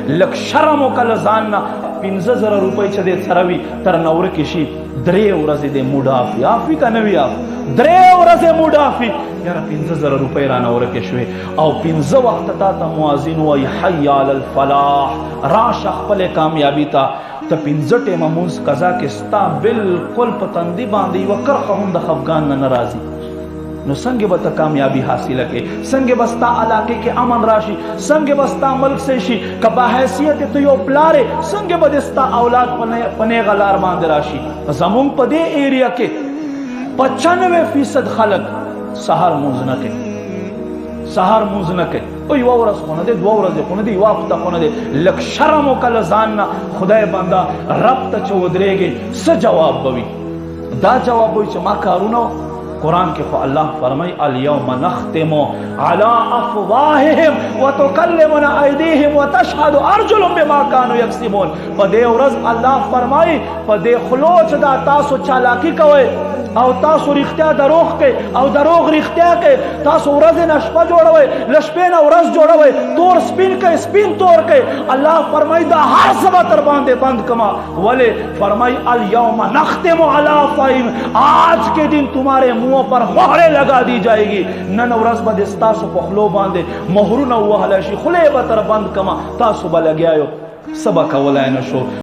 لک شرم وکړه ځان نه 15000 روپۍ چې دې سره وي تر نه ورکې شي 3 ورځې دې موډ آف وي که نه وي آف 3 ورځې موډ آف وي یاره 15000 روپۍ رانه ورکې شوې او 15 وخته تا ته مؤذن وایي حی علی الفلاح راشه خپلې کامیابي ته ته 15 ټیمه مونځ قضا کې ستا بالکل په تندي باندې یوه کرښه هم د خفګان نه راځي نو څنګه به ته کامیابی حاصله کې څنګه به ستا علاقې کې امن راشي څنګه به ستا ملک سے شي که باحیثیت ته یو پلارې څنګه به د ستا اولاد په نیغه لار باندې راشي زمونږ په دې ایریا کې 95% خلک سهار مونځ نه کوي سهار مونځ نه کوي او یوه ورځ خو نه دی 2 ورځې خو نه دی یوه هفته خو نه دی لږ شرم وکړه ځان نه خدای بنده رب ته چې ودرېږي څه جواب به وي دا جواب وي چې ما کارونه قرآن کے خو اللہ فرمائی الیوم نختم علی افواہہم وتکلمنا ایدیہم وتشہد ارجلهم بما كانوا یکسبون په دې ورځ الله فرمائی په دې خلو چې دا تاسو چالاکی کوئ او تاسو رښتیا دروغ کوئ او دروغ رښتیا کوئ تاسو ورځ نه شپه جوړوئ له شپې نه ورځ جوړوئ تور سپین کوئ سپین تور کوئ الله فرمائی دا هر څه به تر باندې بند کما ولې فرمائی الیوم نختم علی افواہہم آج کے دن تمہارے منہوں پر مہریں لگا دی جائے گی نن ورځ به د ستاسو په خولو باندې مهرونه ووهلی شي خولې به تر بند کما تاسو به لګیا یو څه به کولی نه شو